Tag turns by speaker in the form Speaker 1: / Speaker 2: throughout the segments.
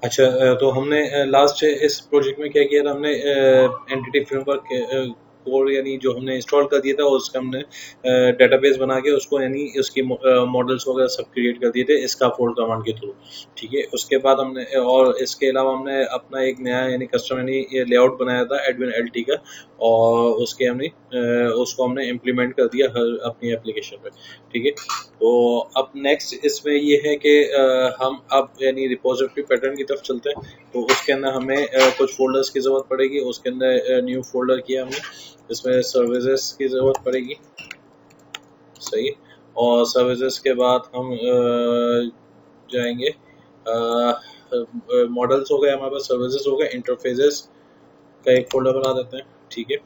Speaker 1: अच्छा, तो हमने लास्ट इस प्रोजेक्ट में क्या किया था, हमने एंटिटी फ्रेमवर्क कोड यानी जो हमने इंस्टॉल कर दिया था, उसका हमने डेटाबेस बना के उसको यानी उसकी मॉडल्स वगैरह सब क्रिएट कर दिए थे इसका फोल्ड कमांड के थ्रू। ठीक है, उसके बाद हमने और इसके अलावा हमने अपना एक नया यानी कस्टम यानी लेआउट बनाया था एडमिन एलटी का, और उसके हमने उसको हमने इम्प्लीमेंट कर दिया हर अपनी एप्लीकेशन पे। ठीक है, तो अब नेक्स्ट इसमें ये है कि हम अब यानी रिपोजिटरी पैटर्न की तरफ चलते हैं। तो उसके अंदर हमें कुछ फोल्डर्स की ज़रूरत पड़ेगी। उसके अंदर न्यू फोल्डर किया हमने, इसमें सर्विसेज की ज़रूरत पड़ेगी। सही, और सर्विसेज के बाद हम जाएंगे, मॉडल्स हो गए हमारे पास, सर्विसेज हो गए, इंटरफेसेस का एक फोल्डर बना देते हैं। ठीक है,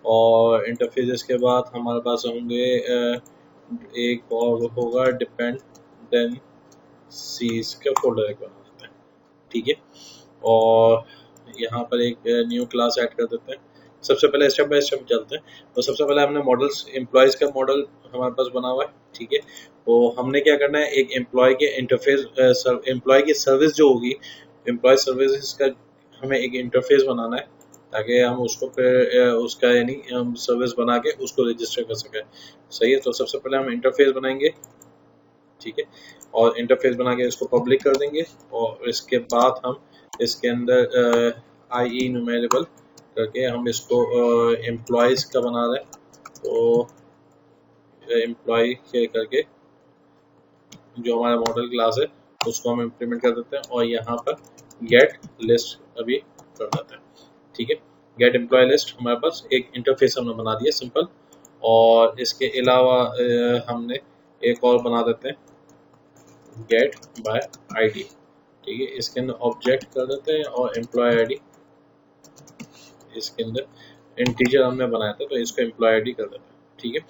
Speaker 1: और इंटरफेसेस के बाद हमारे पास होंगे एक और होगा डिपेंडेंसीज का फोल्डर एक बना देते हैं। ठीक है, और यहाँ पर एक न्यू क्लास ऐड कर देते हैं। सबसे पहले स्टेप बाय स्टेप चलते हैं। तो सबसे पहले हमने मॉडल्स, एम्प्लॉयज़ का मॉडल हमारे पास बना हुआ है। ठीक है, तो हमने क्या करना है, एक एम्प्लॉय के इंटरफेस, एम्प्लॉय की सर्विस जो होगी, एम्प्लॉय सर्विसेज का हमें एक इंटरफेस बनाना है, ताकि हम उसको फिर उसका यानी हम सर्विस बना के उसको रजिस्टर कर सकें। सही है, तो सबसे पहले हम इंटरफेस बनाएंगे। ठीक है, और इंटरफेस बना के इसको पब्लिक कर देंगे, और इसके बाद हम इसके अंदर आई न्यूमेरेबल करके हम इसको एम्प्लॉयज़ का बना रहे हैं। तो एम्प्लॉय के करके जो हमारा मॉडल क्लास है उसको हम इम्प्लीमेंट कर देते हैं, और यहाँ पर गेट लिस्ट अभी कर देते हैं। ठीक है, गेट एम्प्लॉय लिस्ट हमारे पास एक इंटरफेस हमने बना दिया सिंपल। और इसके अलावा हमने एक और बना देते हैं, गेट बाय आईडी। ठीक है, इसके अंदर ऑब्जेक्ट कर देते हैं, और एम्प्लॉय आईडी इसके अंदर इंटीजर हमने बनाया था, तो इसको एम्प्लॉय आईडी कर देते हैं। ठीक है,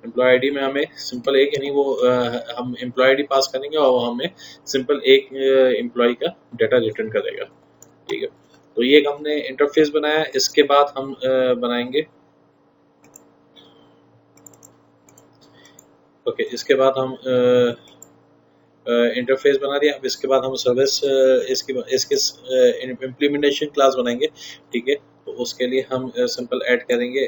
Speaker 1: एम्प्लॉय आईडी में हमें सिंपल एक यानी वो हम एम्प्लॉय आईडी पास करेंगे, और हमें सिंपल एक एम्प्लॉय का डाटा रिटर्न करेगा। ठीक है, तो ये एक हमने इंटरफेस बनाया। इसके बाद हम बनाएंगे, ओके, इसके बाद हम इंटरफेस बना दिया। अब इसके बाद हम सर्विस इसके इसके इम्प्लीमेंटेशन क्लास बनाएंगे। ठीक है, तो उसके लिए हम सिंपल ऐड करेंगे,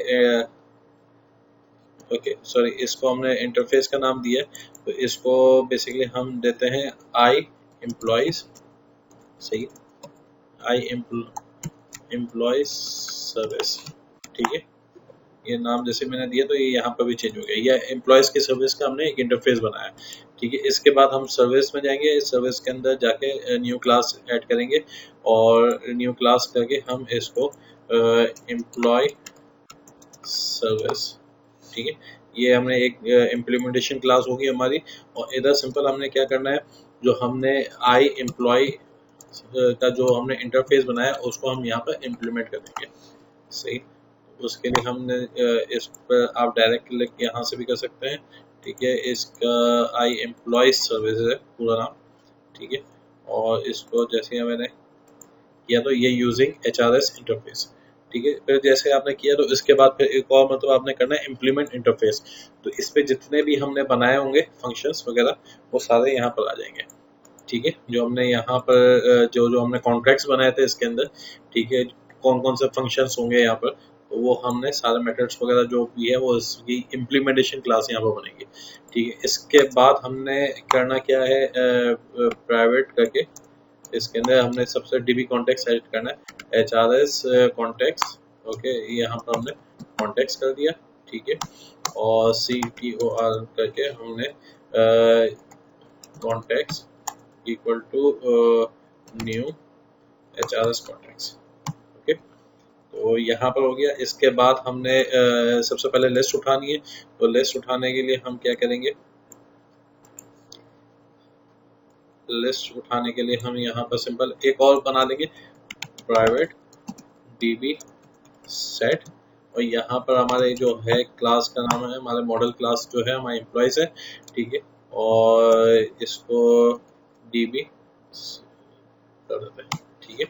Speaker 1: ओके सॉरी, इसको हमने इंटरफेस का नाम दिया, तो इसको बेसिकली हम देते हैं आई एम्प्लॉयज। सही, आई एम्प्लॉयज सर्विस। ठीक है, ये नाम जैसे मैंने दिया तो ये यहाँ पर भी चेंज हो गया, ये एम्प्लॉयज की सर्विस का हमने एक इंटरफेस बनाया। ठीक है, इसके बाद हम सर्विस में जाएंगे, सर्विस के अंदर जाके न्यू क्लास ऐड करेंगे, और न्यू क्लास करके हम इसको एम्प्लॉय सर्विस। ठीक है, ये हमने एक इम्प्लीमेंटेशन क्लास होगी हमारी। और इधर सिंपल हमने क्या करना है, जो हमने आई एम्प्लॉय का जो हमने इंटरफेस बनाया उसको हम यहाँ पर इम्प्लीमेंट कर देंगे। सही, उसके लिए हमने इस पर आप डायरेक्ट क्लिक यहाँ से भी कर सकते हैं। ठीक है, इसका आई एम्प्लॉय सर्विस है पूरा नाम। ठीक है, और इसको जैसे ही मैंने किया तो ये यूजिंग एचआरएस इंटरफेस। ठीक है, फिर जैसे आपने किया तो इसके बाद फिर एक और मतलब आपने करना है इम्प्लीमेंट इंटरफेस। तो इस पे जितने भी हमने बनाए होंगे फंक्शंस वगैरह वो सारे यहाँ पर आ जाएंगे। ठीक है, जो हमने यहाँ पर जो जो हमने कॉन्ट्रैक्ट्स बनाए थे इसके अंदर, ठीक है, कौन कौन से फंक्शंस होंगे यहाँ पर, तो वो हमने सारे मेथड्स वगैरह जो भी है वो इसकी इम्प्लीमेंटेशन क्लास यहाँ पर बनेगी। ठीक है, इसके बाद हमने करना क्या है, प्राइवेट करके इसके अंदर हमने सबसे डीबी कॉन्टेक्स्ट सेलेक्ट करना है, H R S context. Okay, यहाँ पर हमने कॉन्टेक्स्ट कर दिया। ठीक है, और सी टी ओ आर करके हमने context equal to new H R S context. Okay, तो यहाँ पर हो गया। इसके बाद हमने सबसे पहले लिस्ट उठानी है। तो लिस्ट उठाने के लिए हम क्या करेंगे, लिस्ट उठाने के लिए हम यहाँ पर सिंपल एक और बना लेंगे, प्राइवेट db सेट, और यहाँ पर हमारे जो है क्लास का नाम है, हमारे मॉडल क्लास जो है हमारे एम्प्लॉयज है। ठीक है, और इसको db कर देते हैं। ठीक है,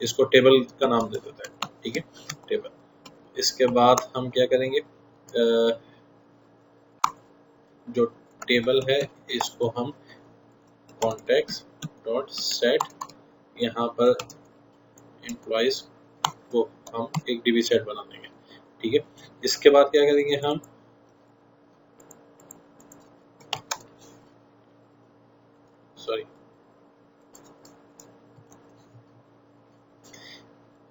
Speaker 1: इसको टेबल का नाम दे देते हैं। ठीक है, टेबल। इसके बाद हम क्या करेंगे, जो टेबल है इसको हम कॉन्टेक्ट्स डॉट सेट, यहाँ पर एम्प्लॉयज को हम एक डीबी सेट बना देंगे। ठीक है, इसके बाद क्या करेंगे हम, सॉरी,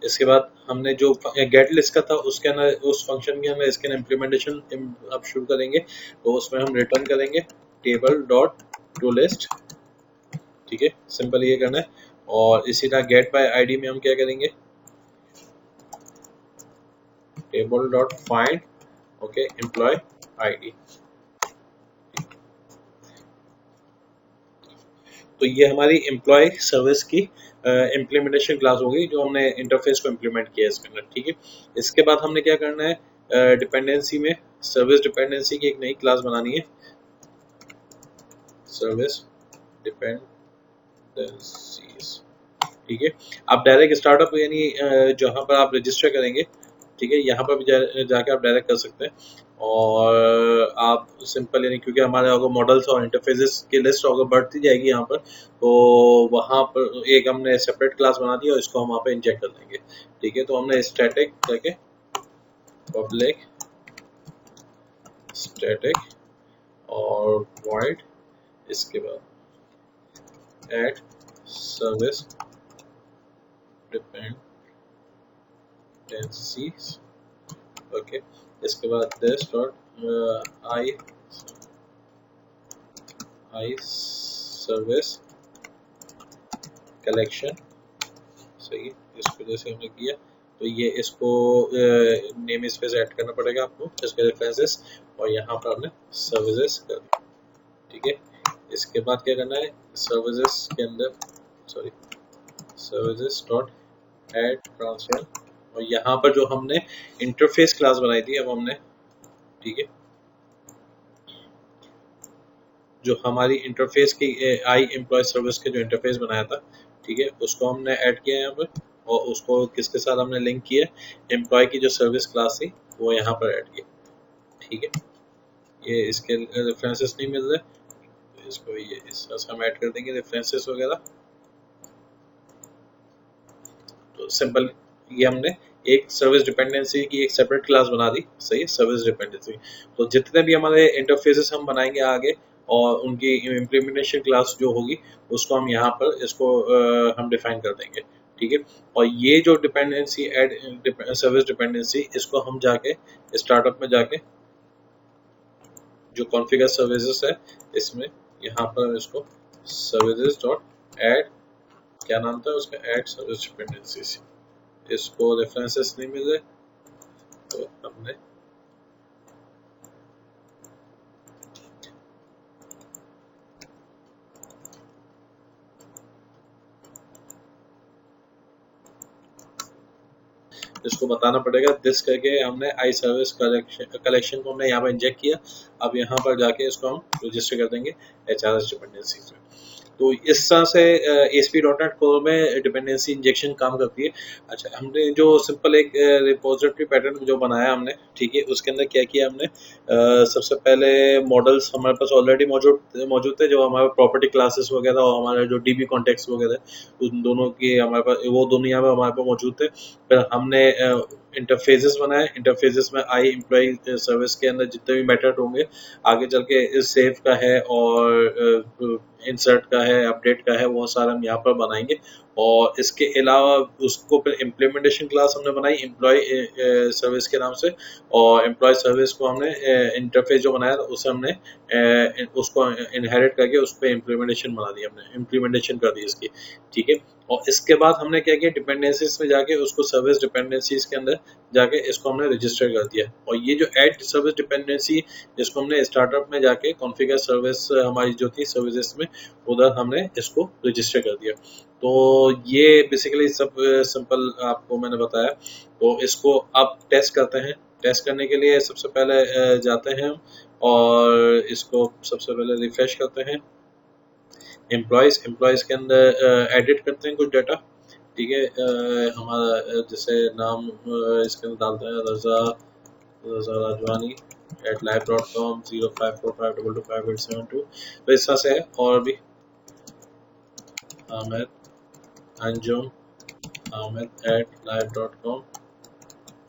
Speaker 1: इसके बाद हमने जो गेट लिस्ट का था उसके अंदर, उस फंक्शन के अंदर इसके इम्प्लीमेंटेशन अब शुरू करेंगे। तो उसमें हम रिटर्न करेंगे टेबल डॉट टू लिस्ट। ठीक है, सिंपल ये करना है। और इसी तरह गेट बाय आईडी में हम क्या करेंगे, table dot find okay employee ID. तो ये हमारी एम्प्लॉय सर्विस की इम्प्लीमेंटेशन क्लास होगी जो हमने इंटरफेस को इम्प्लीमेंट किया है इसके अंदर। ठीक है, इसके बाद हमने क्या करना है, डिपेंडेंसी में सर्विस डिपेंडेंसी की एक नई क्लास बनानी है, सर्विस डिपेंडेंसीज। ठीक है, आप डायरेक्ट स्टार्टअप यानी जहां पर आप रजिस्टर करेंगे, ठीक है, यहाँ पर भी जाके आप डायरेक्ट कर सकते हैं। और आप सिंपल यानी क्योंकि हमारे अगर मॉडल्स और इंटरफेसेस की लिस्ट अगर बढ़ती जाएगी यहाँ पर, तो वहाँ पर एक हमने सेपरेट क्लास बना दी और इसको हम वहाँ पे इंजेक्ट कर देंगे। ठीक है, तो हमने स्टैटिक करके पब्लिक स्टैटिक और void, इसके बाद ऐड सर्विस डिपेंडेंसीज ओके, इसके बाद this dot I service collection. सही, इसको जैसे हमने किया तो ये इसको नेम स्पेस ऐड करना पड़ेगा आपको, इसके रेफरेंसेस, और यहाँ पर हमने सर्विसेज कर दिया। ठीक है, इसके बाद क्या करना है, सर्विसेज के अंदर sorry services dot add transfer, और यहाँ पर जो हमने इंटरफेस क्लास बनाई थी अब हमने, ठीक है, जो हमारी इंटरफेस की आई एम्प्लॉय सर्विस के जो इंटरफेस बनाया था, ठीक है, उसको हमने ऐड किया यहाँ पर, और उसको किसके साथ हमने लिंक किया, एम्प्लॉय की जो सर्विस क्लास थी वो यहाँ पर ऐड की। ठीक है, ये इसके रेफरेंसेस नहीं मिल रहे, तो इसको ये इस तरह से हम ऐड कर देंगे रेफरेंसेस वगैरह। तो सिंपल ये हमने एक सर्विस डिपेंडेंसी की एक सेपरेट क्लास बना दी। सही है, सर्विस डिपेंडेंसी। तो जितने भी हमारे इंटरफेसेस हम बनाएंगे आगे और उनकी इम्प्लीमेंटेशन क्लास जो होगी उसको हम यहाँ पर इसको हम डिफाइन कर देंगे। ठीक है, और ये जो डिपेंडेंसी ऐड सर्विस डिपेंडेंसी, इसको हम जाके स्टार्टअप में जाके जो कॉन्फ़िगर सर्विसेज है इसमें यहाँ पर इसको सर्विसेज डॉट ऐड, क्या नाम था उसका, ऐड सर्विस डिपेंडेंसीज, इसको रेफरेंसेस नहीं मिल रहे तो हमने इसको बताना पड़ेगा दिस करके हमने आई सर्विस कलेक्शन को हमने यहाँ पर इंजेक्ट किया। अब यहाँ पर जाके इसको हम रजिस्टर कर देंगे HRS डिपेंडेंसी में। तो इस तरह से ASP.NET कोर में डिपेंडेंसी इंजेक्शन काम करती है। अच्छा, हमने जो सिंपल एक रिपोजिटरी पैटर्न जो बनाया हमने, ठीक है, उसके अंदर क्या किया हमने, सबसे पहले मॉडल्स हमारे पास ऑलरेडी मौजूद थे, जो हमारे प्रॉपर्टी क्लासेस वगैरह और हमारे जो DB कॉन्टेक्स्ट वगैरह, उन दोनों की हमारे पास, वो दोनों यहाँ पे हमारे पास मौजूद थे। फिर हमने इंटरफेसेस बनाए, इंटरफेसेस में आई एम्प्लॉय सर्विस के अंदर जितने भी मेथड होंगे आगे चल के सेव का है और इंसर्ट का है, अपडेट का है, वो सारा हम यहाँ पर बनाएंगे। और इसके अलावा उसको फिर इम्प्लीमेंटेशन क्लास हमने बनाई एम्प्लॉय सर्विस के नाम से, और एम्प्लॉय सर्विस को हमने इंटरफेस जो बनाया था उसे हमने उसको इनहेरिट करके उस पर इम्प्लीमेंटेशन बना दी, हमने इम्प्लीमेंटेशन कर दी इसकी। ठीक है, और इसके बाद हमने क्या किया, डिपेंडेंसीज में जाके उसको सर्विस डिपेंडेंसीज के अंदर जाके इसको हमने रजिस्टर कर दिया। और ये जो ऐड सर्विस डिपेंडेंसी, इसको हमने स्टार्टअप में जाके कॉन्फ़िगर सर्विस हमारी जो थी सर्विसेज में, उधर हमने इसको रजिस्टर कर दिया। तो ये बेसिकली सब सिंपल आपको मैंने बताया। तो इसको अब टेस्ट करते हैं। टेस्ट करने के लिए सबसे पहले जाते हैं और इसको सबसे पहले रिफ्रेश करते हैं। एम्प्लॉयज के अंदर एडिट करते हैं कुछ डाटा। ठीक है, हमारा जैसे नाम इसके अंदर डालते हैं रजा राजवानी @live.com 0545225872। तो इस तरह से है और भी। आमिर अंजुम ahmed@live.com,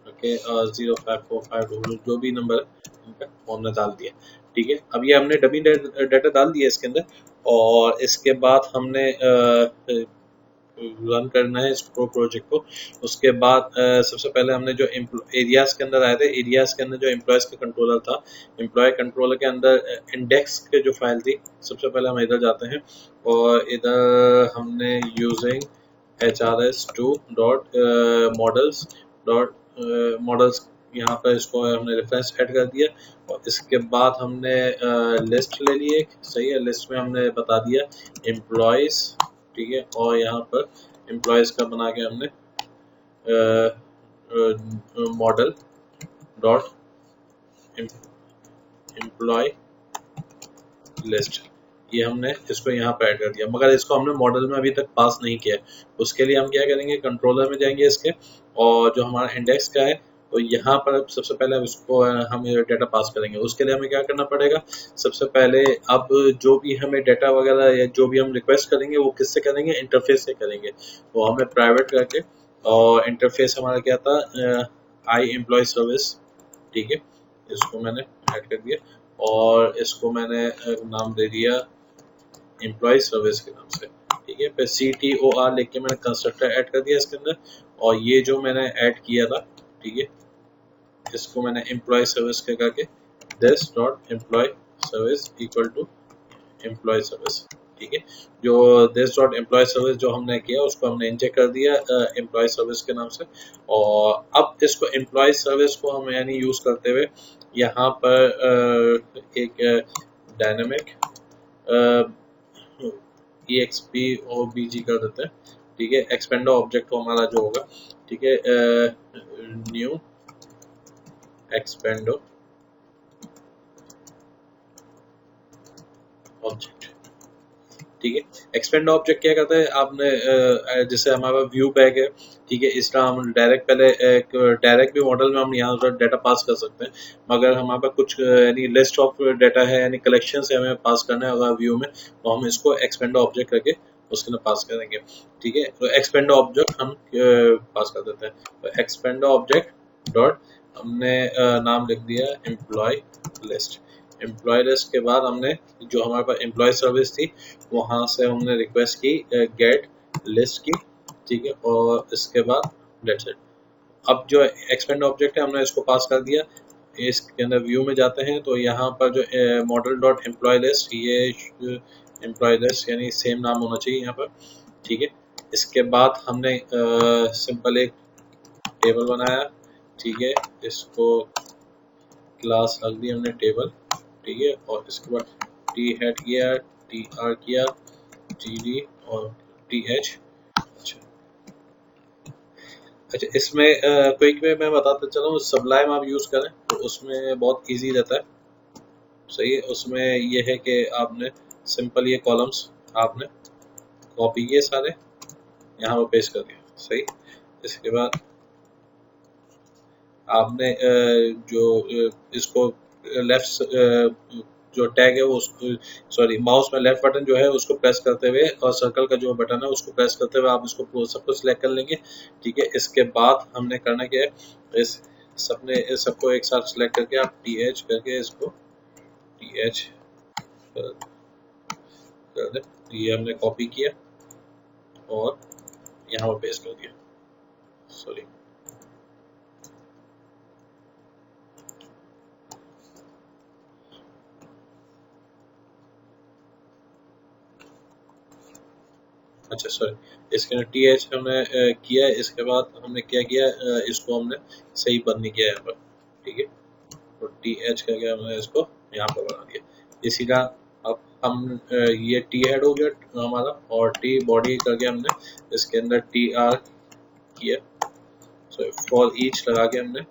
Speaker 1: ओके, 0545 जो भी नंबर इनका वो हमने डाल दिया। ठीक है, अब ये हमने डमी डाटा डाल दिया इसके अंदर, और इसके बाद हमने रन करना है इस प्रोजेक्ट को। उसके बाद सबसे पहले हमने जो एरियाज के अंदर आए थे, एरियाज के अंदर जो एम्प्लॉयज का कंट्रोलर था, एम्प्लॉय कंट्रोलर के अंदर इंडेक्स के जो फाइल थी, सबसे पहले हम इधर जाते हैं और इधर हमने using hrs2 dot models dot models, यहाँ पर इसको हमने रेफरेंस ऐड कर दिया। और इसके बाद हमने लिस्ट ले ली एक, सही है, लिस्ट में हमने बता दिया एम्प्लॉयज, ठीक है, और यहाँ पर एम्प्लॉयज का बना के हमने मॉडल डॉट एम्प्लॉय लिस्ट, ये हमने इसको यहाँ पे ऐड कर दिया, मगर इसको हमने मॉडल में अभी तक पास नहीं किया है। उसके लिए हम क्या करेंगे, कंट्रोलर में जाएंगे इसके, और जो हमारा इंडेक्स का है तो यहाँ पर सबसे पहले उसको हम डाटा पास करेंगे। उसके लिए हमें क्या करना पड़ेगा, सबसे पहले अब जो भी हमें डाटा वगैरह या जो भी हम रिक्वेस्ट करेंगे वो किससे करेंगे, इंटरफेस से करेंगे। तो हमें प्राइवेट करके, और इंटरफेस हमारा क्या था, आई एम्प्लॉय सर्विस, ठीक है, इसको मैंने ऐड कर दिया, और इसको मैंने नाम दे दिया एम्प्लॉय सर्विस के नाम से, ठीक है। फिर CTOR लिख के मैंने कंस्ट्रक्टर ऐड कर दिया इसके अंदर, और ये जो मैंने ऐड किया था, ठीक है, इसको मैंने एम्प्लॉय सर्विस के करके this dot employee service equal to employee service, ठीक है। जो दिस डॉट एम्प्लॉय सर्विस जो हमने किया उसको हमने इंजेक्ट कर दिया एम्प्लॉय सर्विस के नाम से। और अब इसको एम्प्लॉय सर्विस को हम यानी यूज करते हुए यहाँ पर एक डायनेमिक EXP OBG कर देते हैं, ठीक है। एक्सपेंडो ऑब्जेक्ट को हमारा जो होगा, ठीक है, न्यू एक्सपेंडो ऑब्जेक्ट, ठीक है। एक्सपेंड ऑब्जेक्ट क्या करता है, आपने जैसे हमारे पास व्यू बैग है, ठीक है, इसका हम डायरेक्ट पहले एक डायरेक्ट भी मॉडल में हम यहाँ पर डाटा पास कर सकते हैं, मगर हमारे पास कुछ यानी लिस्ट ऑफ डाटा है यानी कलेक्शन से हमें पास करना है अगर व्यू में, तो हम इसको एक्सपेंड ऑब्जेक्ट करके उसके अंदर पास करेंगे, ठीक है। तो एक्सपेंड ऑब्जेक्ट हम पास कर देते हैं, तो एक्सपेंड ऑब्जेक्ट डॉट हमने नाम लिख दिया एम्प्लॉय लिस्ट। एम्प्लॉय लिस्ट के बाद हमने जो हमारे पास एम्प्लॉय सर्विस थी वहां से हमने रिक्वेस्ट की गेट लिस्ट की, ठीक है, और इसके बाद दैट्स इट। अब जो एक्सपेंड ऑब्जेक्ट है हमने इसको पास कर दिया, इसके अंदर व्यू में जाते हैं तो यहाँ पर जो मॉडल डॉट एम्प्लॉय लिस्ट, ये एम्प्लॉय लिस्ट यानी सेम नाम होना चाहिए यहाँ पर, ठीक है। इसके बाद हमने सिंपल एक टेबल बनाया, ठीक है, इसको क्लास रख दिया हमने टेबल, ठीक है, और इसके बाद टी हेड किया, टी आर किया, टी डी और टी एच। अच्छा, इसमें क्विक में मैं बताता चला हूँ, सबलाइम आप यूज़ करें तो उसमें बहुत इजी रहता है, सही है। उसमें ये है कि आपने सिंपल ये कॉलम्स आपने कॉपी किए सारे, यहाँ पर पेस्ट कर दिया, सही। इसके बाद आपने जो इसको लेफ्ट जो टैग है वो उसको, सॉरी, माउस में लेफ्ट बटन जो है उसको प्रेस करते हुए और सर्कल का जो बटन है उसको प्रेस करते हुए आप इसको सबको सिलेक्ट कर लेंगे, ठीक है। इसके बाद हमने करना क्या है, इस सबको एक साथ सिलेक्ट करके आप TH करके इसको TH कर दे, ये हमने कॉपी किया और यहाँ पर पेस्ट कर दिया, सॉरी। अच्छा, सॉरी, इसके अंदर TH हमने किया, इसके बाद हमने क्या किया, इसको हमने सही बंद नहीं किया यहाँ पर, ठीक है, तो TH करके हमने इसको यहाँ पर बना दिया, इसी का। अब हम ये T हेड हो गया हमारा, और T बॉडी करके हमने इसके अंदर TR किया, सो फॉर ईच लगा के हमने,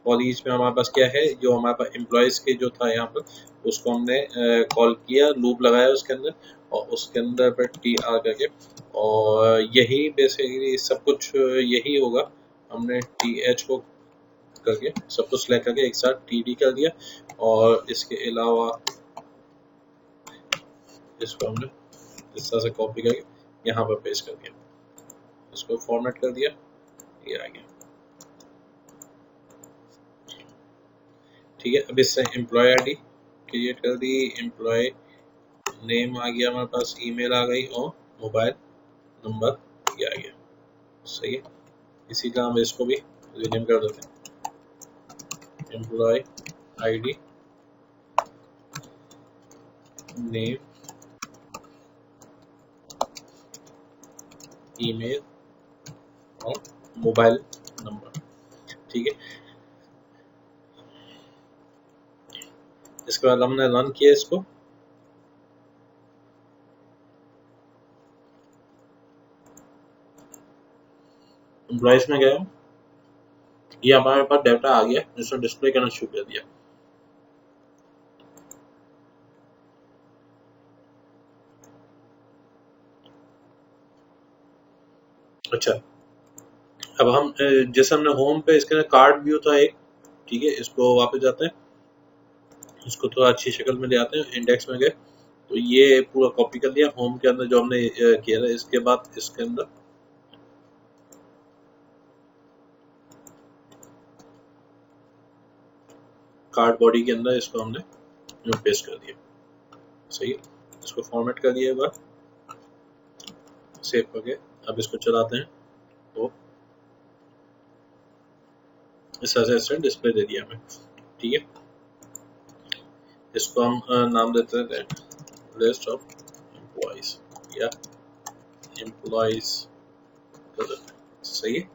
Speaker 1: फॉर ईच में हमारे पास क्या है, जो हमारे पास एम्प्लॉयज के जो था यहाँ पर उसको हमने कॉल किया, लूप लगाया उसके अंदर, और उसके अंदर पर TR करके, और यही बेसिकली सब कुछ यही होगा। हमने TH को करके सब कुछ सिलेक्ट करके एक साथ TD कर दिया, और इसके अलावा इसको हमने इस तरह से कॉपी करके यहाँ पर पेस्ट कर दिया, इसको फॉर्मेट कर दिया, ये आ गया। ठीक है, अब इससे एम्प्लॉय आईडी क्रिएट कर दी, एम्प्लॉय नेम आ गया हमारे पास, ईमेल आ गई और मोबाइल नंबर ये आ गया। सही है, इसी का हम इसको भी रिनेम कर देते हैं, एम्प्लॉय आईडी नेम ईमेल और मोबाइल नंबर। ठीक है, इसके बाद हमने रन किया इसको, एम्प्लॉयज में गया, ये हमारे पास डाटा आ गया जिसको डिस्प्ले करना शुरू कर दिया। अच्छा, अब हम जैसे हमने होम पे इसके अंदर कार्ड व्यू था एक, ठीक है, इसको वापस जाते हैं, इसको थोड़ा अच्छी शक्ल में ले आते हैं, इंडेक्स में गए तो ये पूरा कॉपी कर लिया होम के अंदर जो हमने किया था। इसके बाद इसके अंदर कार्ड बॉडी के अंदर इसको हमने पेस्ट कर दिया। सही है, इसको फॉर्मेट कर दिया एक बार, सेव करके अब इसको चलाते हैं तो इस तरह से डिस्प्ले दे दिया हमें। ठीक है, इसको हम नाम देते हैं लिस्ट ऑफ एम्प्लॉइज या एम्प्लॉइज कर देते हैं। सही है,